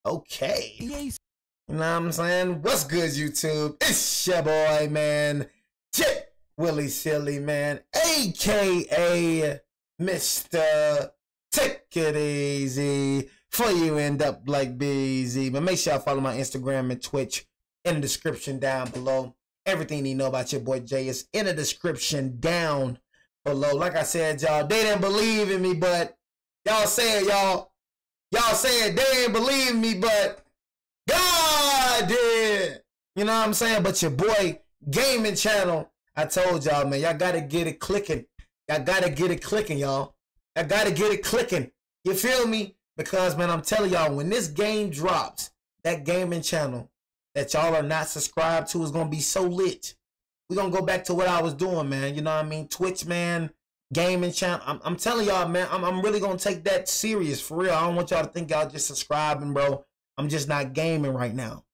Okay. You know what I'm saying? What's good, YouTube? It's your boy, man. Chip Willie Silly, man. AKA Mr. Take It Easy. Before you end up like BZ. But make sure y'all follow my Instagram and Twitch in the description down below. Everything you know about your boy Jay is in the description down below. Like I said, y'all, they didn't believe in me, but y'all said, y'all said they didn't believe me, but God did. You know what I'm saying? But your boy gaming channel, I told y'all, man, y'all gotta get it clicking. Y'all gotta get it clicking, y'all. Y'all gotta get it clicking. You feel me? Because, man, I'm telling y'all, when this game drops, that gaming channel that y'all are not subscribed to is gonna be so lit. We're gonna go back to what I was doing, man. You know what I mean? Twitch, man, gaming channel. I'm telling y'all, man, I'm really gonna take that serious, for real. I don't want y'all to think y'all just subscribing, bro. I'm just not gaming right now.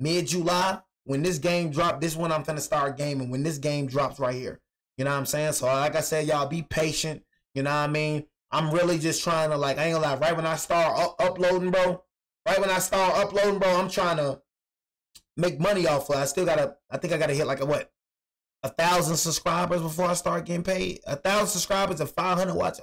Mid-July, when this game drops, this one I'm finna start gaming. When this game drops right here. You know what I'm saying? So like I said, y'all be patient. You know what I mean? I'm really just trying to, like, I ain't gonna lie, right when I start uploading, bro, I'm trying to make money off of it. I think I gotta hit like a, what, 1,000 subscribers before I start getting paid. 1,000 subscribers and 400 watch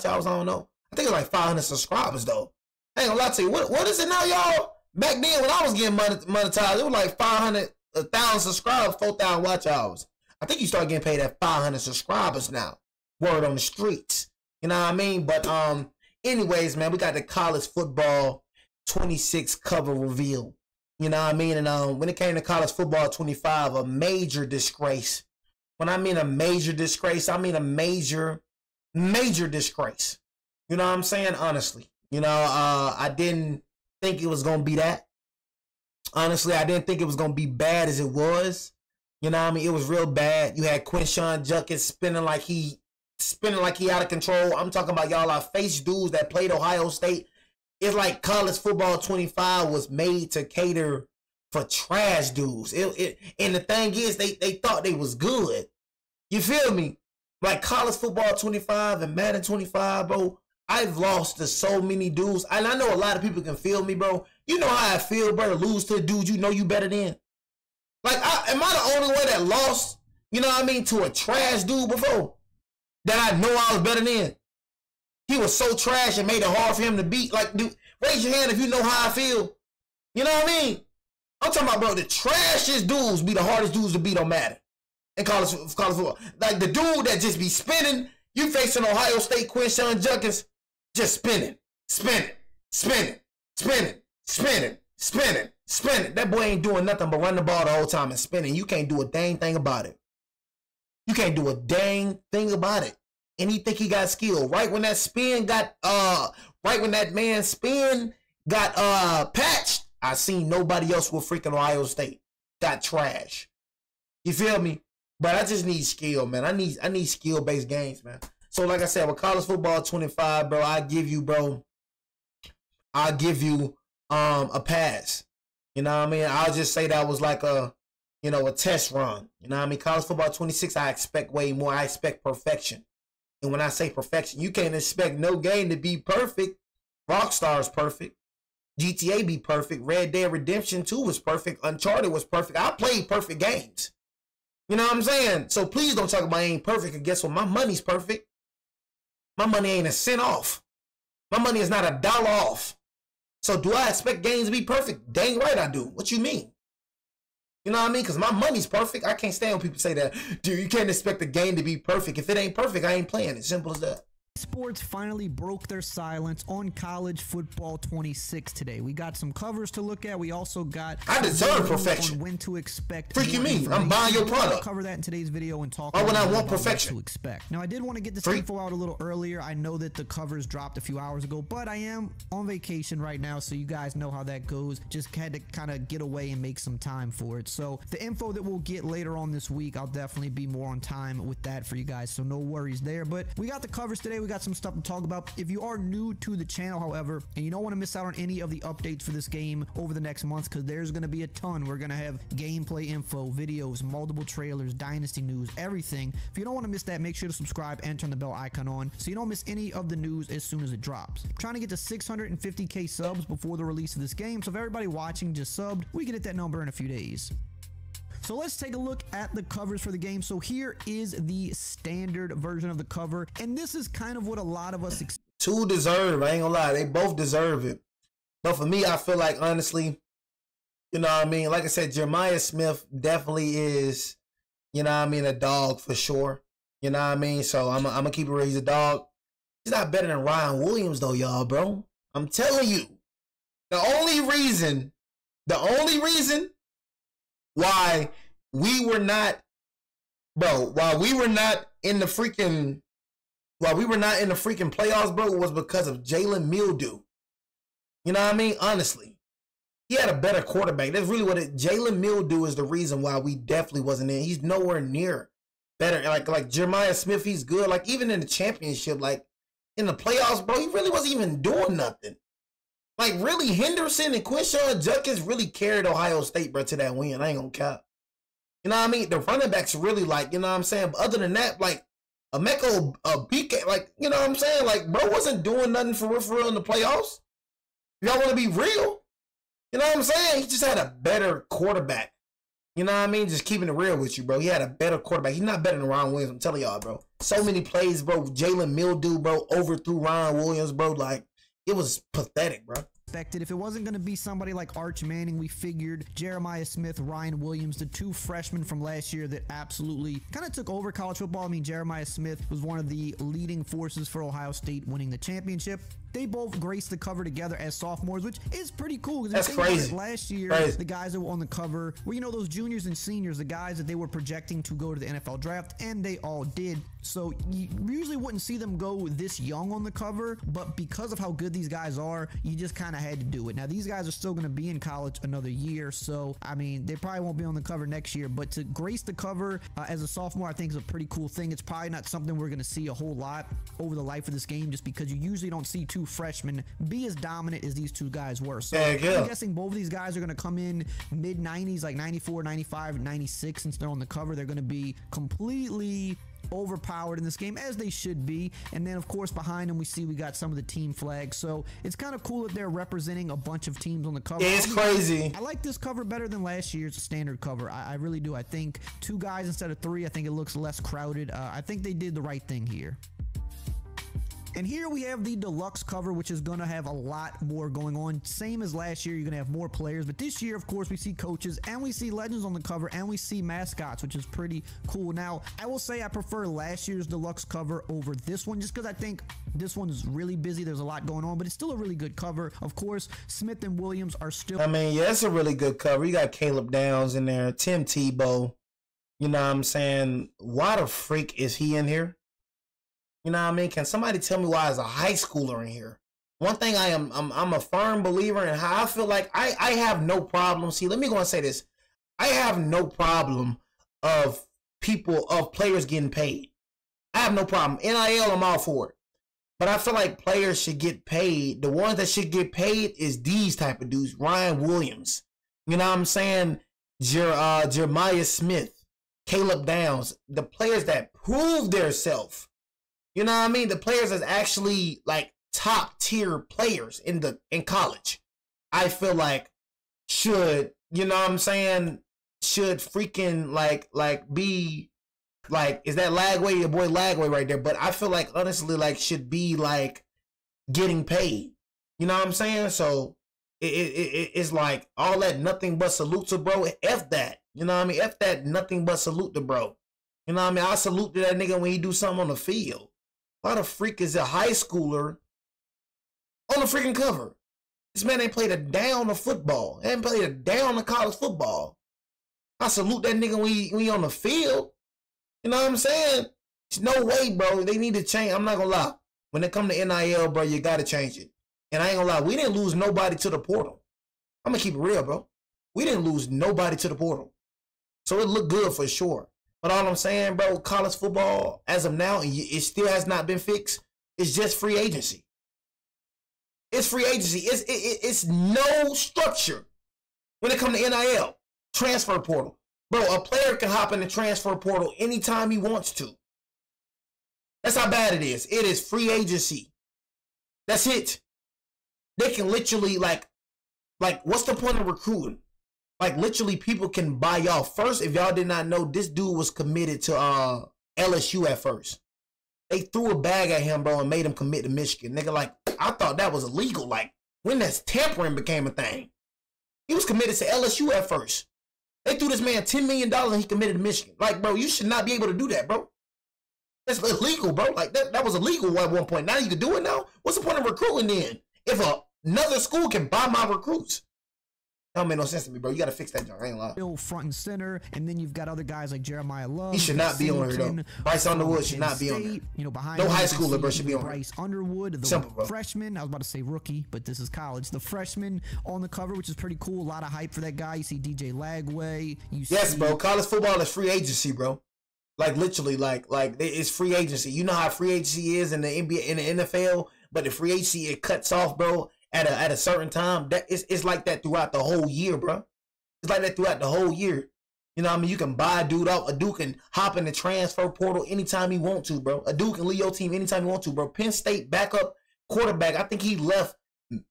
hours, I don't know. I think it's like 500 subscribers though. I ain't gonna lie to you. What is it now, y'all? Back then when I was getting monetized, it was like 500, 1,000 subscribers, 4,000 watch hours. I think you start getting paid at 500 subscribers now. Word on the streets. You know what I mean? But anyways, man, we got the college football 26 cover reveal. You know what I mean? And when it came to college football 25, a major disgrace. When I mean a major disgrace, I mean a major disgrace. You know what I'm saying? Honestly. You know, I didn't think it was gonna be that. Honestly, I didn't think it was gonna be bad as it was. You know what I mean? It was real bad. You had Quinshon Judkins spinning like he out of control. I'm talking about, y'all, I faced dudes that played Ohio State. It's like college football 25 was made to cater for trash dudes. And the thing is, they thought they was good. You feel me? Like college football 25 and Madden 25, bro. I've lost to so many dudes. And I know a lot of people can feel me, bro. You know how I feel, bro, to lose to a dude you know you better than. Like, am I the only one that lost, you know what I mean, to a trash dude before? That I know I was better than. He was so trash and made it hard for him to beat. Like, dude, raise your hand if you know how I feel. You know what I mean? I'm talking about, bro, the trashiest dudes be the hardest dudes to beat on Madden in college football. Like, the dude that just be spinning, you facing Ohio State Quinshon Judkins, just spinning. That boy ain't doing nothing but run the ball the whole time and spinning. You can't do a dang thing about it. You can't do a dang thing about it. And he think he got skill. Right when that spin got, right when that man's spin got patched, I seen nobody else with freaking Ohio State. Got trash. You feel me? But I just need skill, man. I need skill-based games, man. So like I said, with college football 25, bro, I'll give you a pass. You know what I mean? I'll just say that was like a, you know, a test run. You know what I mean? College football 26, I expect way more. I expect perfection. And when I say perfection, you can't expect no game to be perfect. Rockstar's perfect. GTA be perfect. Red Dead Redemption 2 was perfect. Uncharted was perfect. I played perfect games. You know what I'm saying? So please don't talk about I ain't perfect. And guess what? My money's perfect. My money ain't a cent off. My money is not $1 off. So do I expect games to be perfect? Dang right I do. What you mean? You know what I mean? Because my money's perfect. I can't stand when people say that. Dude, you can't expect the game to be perfect. If it ain't perfect, I ain't playing it. Simple as that. Sports finally broke their silence on college football 26 today. We got some covers to look at. We also got I deserve perfection. On when to expect. Freaking me. I'm buying your product. We'll cover that in today's video and talk about when I want what perfection to expect. Now, I did want to get this info out a little earlier. I know that the covers dropped a few hours ago, but I am on vacation right now, so you guys know how that goes. Just had to kind of get away and make some time for it. So the info that we'll get later on this week, I'll definitely be more on time with that for you guys, so no worries there. But we got the covers today. We we got some stuff to talk about. If you are new to the channel, however, and you don't want to miss out on any of the updates for this game over the next month, because there's going to be a ton. We're going to have gameplay info, videos, multiple trailers, dynasty news, everything. If you don't want to miss that, make sure to subscribe and turn the bell icon on so you don't miss any of the news as soon as it drops. I'm trying to get to 650k subs before the release of this game, so if everybody watching just subbed, we can hit that number in a few days. So let's take a look at the covers for the game. So here is the standard version of the cover, and this is kind of what a lot of us two deserve. I ain't gonna lie, they both deserve it. But for me, I feel like, honestly, you know what I mean? Like I said, Jeremiah Smith definitely is, you know what I mean, a dog for sure. You know what I mean? So I'm gonna keep it real. He's a dog. He's not better than Ryan Williams though, y'all, bro. I'm telling you. The only reason why we were not, while we were not in the freaking playoffs, bro, was because of Jalen Mildew. You know what I mean? Honestly, he had a better quarterback. That's really what Jalen Mildew is the reason why we definitely wasn't in. He's nowhere near better. Like Jeremiah Smith, he's good. Like even in the championship, like in the playoffs, bro, he really wasn't even doing nothing. Like, really, Henderson and Quinshawn Judkins really carried Ohio State, bro, to that win. I ain't gonna cap. You know what I mean? The running backs really, like, you know what I'm saying? But other than that, like, Emeka BK, like, you know what I'm saying? Like, bro wasn't doing nothing for real in the playoffs. Y'all want to be real? You know what I'm saying? He just had a better quarterback. You know what I mean? Just keeping it real with you, bro. He had a better quarterback. He's not better than Ryan Williams. I'm telling y'all, bro. So many plays, bro. Jalen Mildew, bro, overthrew Ryan Williams, bro. Like, it was pathetic, bro. If it wasn't going to be somebody like Arch Manning, we figured Jeremiah Smith, Ryan Williams, the two freshmen from last year that absolutely kind of took over college football. I mean, Jeremiah Smith was one of the leading forces for Ohio State winning the championship. They both graced the cover together as sophomores, which is pretty cool. That's crazy. Last year, the guys that were on the cover were, you know, those juniors and seniors, the guys that they were projecting to go to the NFL draft, and they all did. So you usually wouldn't see them go this young on the cover, but because of how good these guys are, you just kind of had to do it. Now, these guys are still going to be in college another year, so, I mean, they probably won't be on the cover next year, but to grace the cover as a sophomore, I think is a pretty cool thing. It's probably not something we're going to see a whole lot over the life of this game, just because you usually don't see two freshmen be as dominant as these two guys were. So I'm guessing both of these guys are going to come in mid-90s, like 94, 95, 96, since they're on the cover. They're going to be completely overpowered in this game, as they should be. And then, of course, behind them, we got some of the team flags. So it's kind of cool that they're representing a bunch of teams on the cover. It's crazy. I like this cover better than last year's standard cover. I really do. I think two guys instead of three. I think it looks less crowded. I think they did the right thing here. And here we have the deluxe cover, which is going to have a lot more going on. Same as last year, you're going to have more players. But this year, of course, we see coaches and we see legends on the cover and we see mascots, which is pretty cool. Now, I will say I prefer last year's deluxe cover over this one, just because I think this one's really busy. There's a lot going on, but it's still a really good cover. Of course, Smith and Williams are still... I mean, yeah, it's a really good cover. You got Caleb Downs in there, Tim Tebow. You know what I'm saying? Why the freak is he in here? You know what I mean? Can somebody tell me why is a high schooler in here? One thing I'm a firm believer in how I feel like I have no problem. See, let me go and say this. I have no problem of players getting paid. I have no problem. NIL, I'm all for it. But I feel like players should get paid. The ones that should get paid is these type of dudes. Ryan Williams. You know what I'm saying? Jeremiah Smith. Caleb Downs. The players that prove themselves. You know what I mean? The players that's actually like top tier players in college. I feel like should, you know what I'm saying, should freaking like be like, is that Lagway, your boy Lagway right there? But I feel like honestly like should be like getting paid. You know what I'm saying? So it's like all that nothing but salute to bro. F that. You know what I mean? F that nothing but salute to bro. You know what I mean? I salute to that nigga when he do something on the field. Why the freak is a high schooler on the freaking cover? This man ain't played a down of football. Ain't played a down of college football. I salute that nigga when he on the field. You know what I'm saying? There's no way, bro. They need to change. I'm not gonna lie. When it come to NIL, bro, you gotta change it. And I ain't gonna lie, we didn't lose nobody to the portal. I'm gonna keep it real, bro. We didn't lose nobody to the portal. So it looked good for sure. But all I'm saying, bro, college football, as of now, it still has not been fixed. It's just free agency. It's free agency. It's no structure when it comes to NIL, transfer portal. Bro, a player can hop in the transfer portal anytime he wants to. That's how bad it is. It is free agency. That's it. They can literally, like, what's the point of recruiting? Like, literally, people can buy y'all. First, if y'all did not know, this dude was committed to LSU at first. They threw a bag at him, bro, and made him commit to Michigan. Nigga, like, I thought that was illegal. Like, when that tampering became a thing. He was committed to LSU at first. They threw this man $10 million and he committed to Michigan. Like, bro, you should not be able to do that, bro. That's illegal, bro. Like, that was illegal at one point. Now you can do it now? What's the point of recruiting then? If another school can buy my recruits. That don't make no sense to me, bro. You got to fix that, John. I ain't lying. Still front and center, and then you've got other guys like Jeremiah Love. He should not be on here, though. Bryce Underwood should not be on there. You know, behind no high schooler, bro, should be on here. Bryce Underwood, the Simple, bro. Freshman. I was about to say rookie, but this is college. The freshman on the cover, which is pretty cool. A lot of hype for that guy. You see DJ Lagway. Yes, bro. College football is free agency, bro. Like, literally, like it's free agency. You know how free agency is in the NBA, in the NFL, but the free agency, it cuts off, bro, at a certain time. That it's like that throughout the whole year, bro. It's like that throughout the whole year. You know what I mean? You can buy a dude up. A dude can hop in the transfer portal anytime he want to, bro. A dude can leave your team anytime he want to, bro. Penn State backup quarterback, I think he left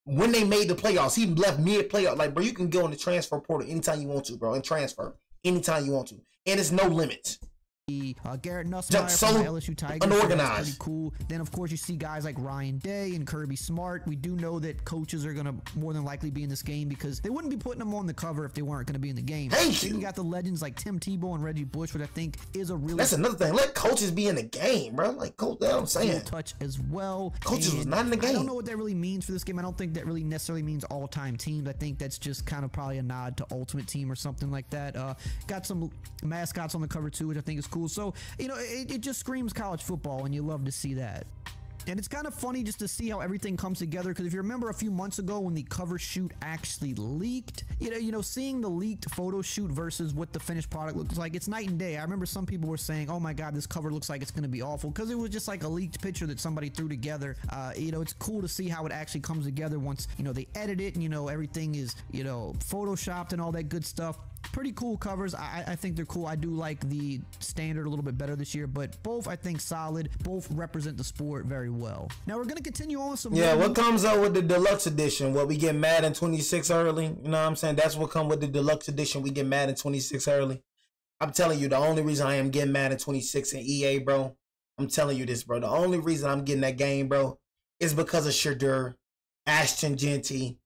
when they made the playoffs. He left mid-playoff. Like, bro, you can go in the transfer portal anytime you want to, bro, and transfer anytime you want to. And it's no limits. Garrett Nussmeier so from the LSU Tigers. unorganized. Pretty cool. Then, of course, you see guys like Ryan Day and Kirby Smart. We do know that coaches are going to more than likely be in this game because they wouldn't be putting them on the cover if they weren't going to be in the game. Thank then you. you got the legends like Tim Tebow and Reggie Bush, which I think is a really... That's another thing. Let coaches be in the game, bro. Like, coach, that's what I'm saying. touch as well. Coaches And was not in the game. I don't know what that really means for this game. I don't think that really necessarily means all-time teams. I think that's just kind of probably a nod to Ultimate Team or something like that. Got some mascots on the cover too, which I think is cool. So, you know, it just screams college football, and you love to see that. And it's kind of funny just to see how everything comes together, because if you remember a few months ago when the cover shoot actually leaked, you know, seeing the leaked photo shoot versus what the finished product looks like, it's night and day. I remember some people were saying, oh my god, this cover looks like it's going to be awful, because it was just like a leaked picture that somebody threw together. You know, it's cool to see how it actually comes together once, you know, they edit it and, you know, everything is, you know, photoshopped and all that good stuff. Pretty cool covers. I think they're cool. I do like the standard a little bit better this year, but both I think solid. Both represent the sport very well. Now we're gonna continue on with some. Yeah, what comes up with the deluxe edition? What, we get Madden 26 early? You know what I'm saying? That's what come with the deluxe edition. We get Madden 26 early. I'm telling you, the only reason I am getting Madden 26 in EA, bro. I'm telling you this, bro. The only reason I'm getting that game, bro, is because of Shadur, Ashton Genty.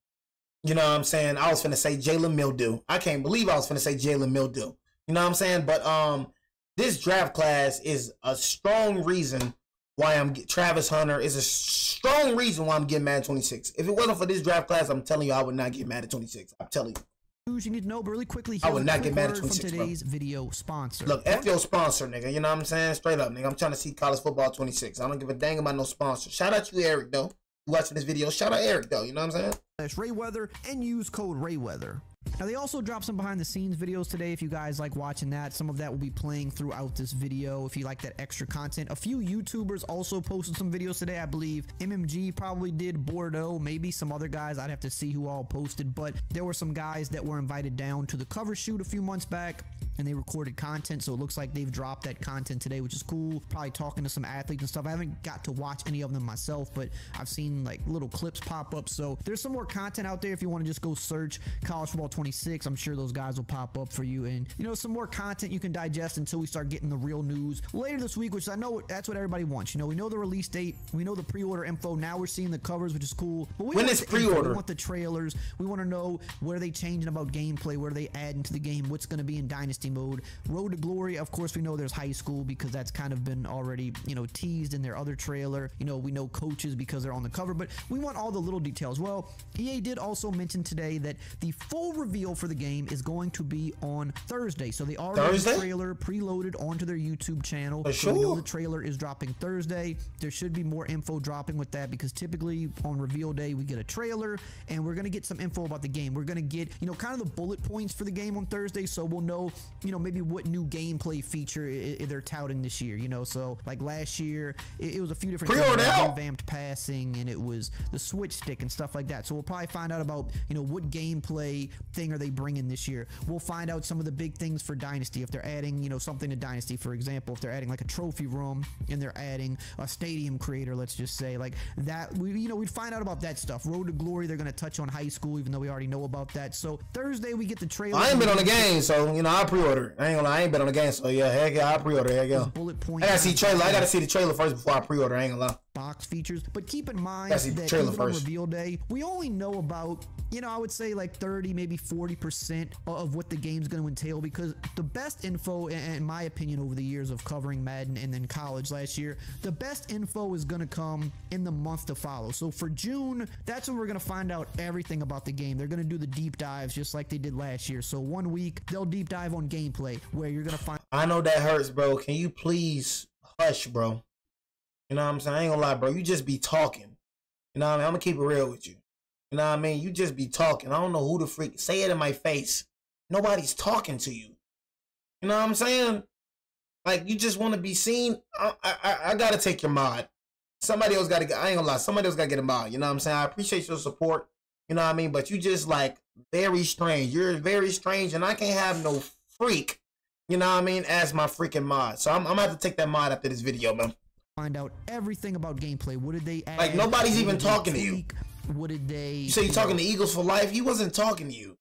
You know what I'm saying? I was finna say Jalen Mildew. I can't believe I was finna say Jalen Mildew. You know what I'm saying? But this draft class is a strong reason why I'm Travis Hunter is a strong reason why I'm getting Madden 26. If it wasn't for this draft class, I'm telling you, I would not get Madden 26. I'm telling you. You need to know, but really quickly, I would not get Madden from 26, today's video sponsor. Look, F your sponsor, nigga. You know what I'm saying? Straight up, nigga. I'm trying to see college football 26. I don't give a dang about no sponsor. Shout out to you, Eric, though. You watching this video? Shout out Eric, though. You know what I'm saying? Rayweather and use code Rayweather. Now they also dropped some behind the scenes videos today. If you guys like watching that, some of that will be playing throughout this video if you like that extra content. A few YouTubers also posted some videos today. I believe MMG probably did, Bordeaux, maybe some other guys. I'd have to see who all posted, but there were some guys that were invited down to the cover shoot a few months back and they recorded content, so it looks like they've dropped that content today, which is cool. Probably talking to some athletes and stuff. I haven't got to watch any of them myself, but I've seen like little clips pop up, so there's some more content out there if you want to just go search college football 26. I'm sure those guys will pop up for you, and you know, some more content you can digest until we start getting the real news later this week, which I know that's what everybody wants. You know, we know the release date, we know the pre-order info, now we're seeing the covers, which is cool, but we when want is the pre-order info. We want the trailers. We want to know where they changing about gameplay, where they adding to the game, what's going to be in dynasty mode, road to glory. Of course, we know there's high school because that's kind of been already, you know, teased in their other trailer. You know, we know coaches because they're on the cover, but we want all the little details. Well, EA did also mention today that the full reveal for the game is going to be on Thursday. So they already have the trailer preloaded onto their YouTube channel. So we know the trailer is dropping Thursday. There should be more info dropping with that because typically on reveal day we get a trailer and we're going to get some info about the game. We're going to get, you know, kind of the bullet points for the game on Thursday, so we'll know you know, maybe what new gameplay feature they're touting this year, you know. So like last year it was a few different things, like revamped passing, and it was the switch stick and stuff like that. So we'll probably find out about, you know, what gameplay thing are they bringing this year. We'll find out some of the big things for Dynasty, if they're adding, you know, something to Dynasty. For example, if they're adding like a trophy room and they're adding a stadium creator, let's just say, like that, we'd find out about that stuff. Road to Glory, they're going to touch on high school, even though we already know about that. So Thursday we get the trailer. I ain't been on the game, so, you know, I pre-order. I ain't gonna lie, I ain't been on the game, so yeah, heck yeah, I pre-order. Heck yeah. Bullet point. I gotta see trailer. I gotta see the trailer first before I pre-order. I ain't gonna lie. Box features, but keep in mind that even on reveal day, we only know about, you know, I would say like 30, maybe 40% of what the game's going to entail, because the best info, in my opinion, over the years of covering Madden and then college last year, the best info is going to come in the month to follow. So for June, that's when we're going to find out everything about the game. They're going to do the deep dives just like they did last year. So 1 week, they'll deep dive on gameplay, where you're going to find... I know that hurts, bro. Can you please hush, bro? You know what I'm saying? I ain't gonna lie, bro. You just be talking. You know what I mean? I'm gonna keep it real with you. You know what I mean? You just be talking. I don't know who the freak. Say it in my face. Nobody's talking to you. You know what I'm saying? Like, you just want to be seen. I gotta take your mod. Somebody else gotta get, I ain't gonna lie. Somebody else gotta get a mod. You know what I'm saying? I appreciate your support. You know what I mean? But you just like very strange. You're very strange, and I can't have no freak, you know what I mean, as my freaking mod. So I'm gonna have to take that mod after this video, man. Find out everything about gameplay. What did they add? Like, nobody's even talking to you. What did they... You say you're talking to Eagles for Life? He wasn't talking to you.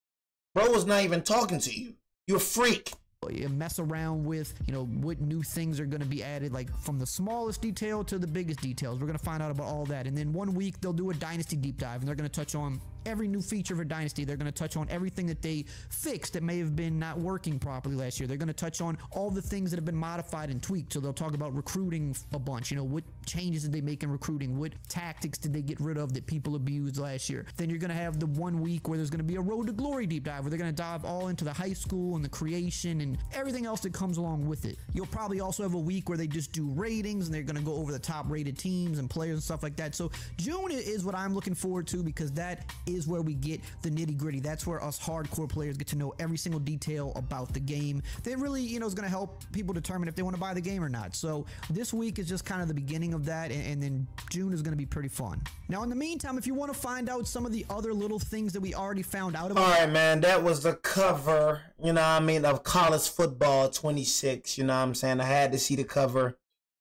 Bro was not even talking to you. You're a freak. You mess around with, you know, what new things are going to be added, like from the smallest detail to the biggest details. We're going to find out about all that. And then 1 week, they'll do a Dynasty deep dive, and they're going to touch on every new feature for Dynasty. They're going to touch on everything that they fixed that may have been not working properly last year. They're going to touch on all the things that have been modified and tweaked. So they'll talk about recruiting a bunch. You know, what changes did they make in recruiting? What tactics did they get rid of that people abused last year? Then you're going to have the 1 week where there's going to be a Road to Glory deep dive, where they're going to dive all into the high school and the creation and everything else that comes along with it. You'll probably also have a week where they just do ratings, and they're going to go over the top rated teams and players and stuff like that. So June is what I'm looking forward to, because that is where we get the nitty gritty. That's where us hardcore players get to know every single detail about the game. That really, you know, is going to help people determine if they want to buy the game or not. So this week is just kind of the beginning of that, and then June is going to be pretty fun. Now, in the meantime, if you want to find out some of the other little things that we already found out about. All right, man, that was the cover, you know what I mean, of College Football 26, you know what I'm saying? I had to see the cover.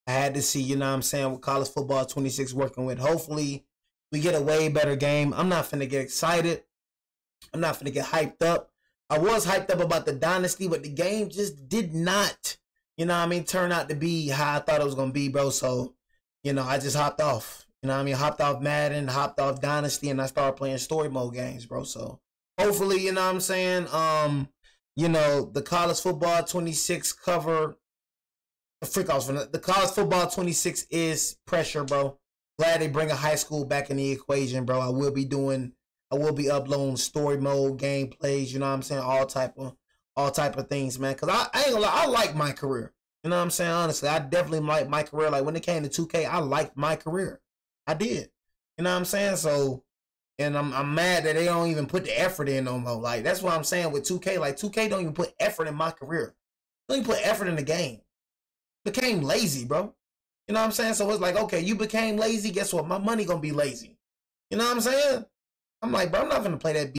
I had to see, you know what I'm saying, what College Football 26 working with. Hopefully, we get a way better game. I'm not finna get excited. I'm not finna get hyped up. I was hyped up about the Dynasty, but the game just did not, you know what I mean, turn out to be how I thought it was gonna be, bro. So, you know, I just hopped off. You know what I mean? Hopped off Madden, hopped off Dynasty, and I started playing story mode games, bro. So, hopefully, you know what I'm saying, you know, the College Football 26 cover, the College Football 26 is pressure, bro. Glad they bring a high school back in the equation, bro. I will be uploading story mode gameplays, you know what I'm saying, all type of things, man. Cause I ain't gonna lie, I like my career. You know what I'm saying? Honestly, I definitely like my career. Like when it came to 2K, I liked my career. I did. You know what I'm saying? So, and I'm mad that they don't even put the effort in no more. Like that's what I'm saying with 2K. Like 2K don't even put effort in my career. Don't even put effort in the game. Became lazy, bro. You know what I'm saying? So it's like, okay, you became lazy. Guess what? My money gonna be lazy. You know what I'm saying? I'm like, bro, I'm not gonna play that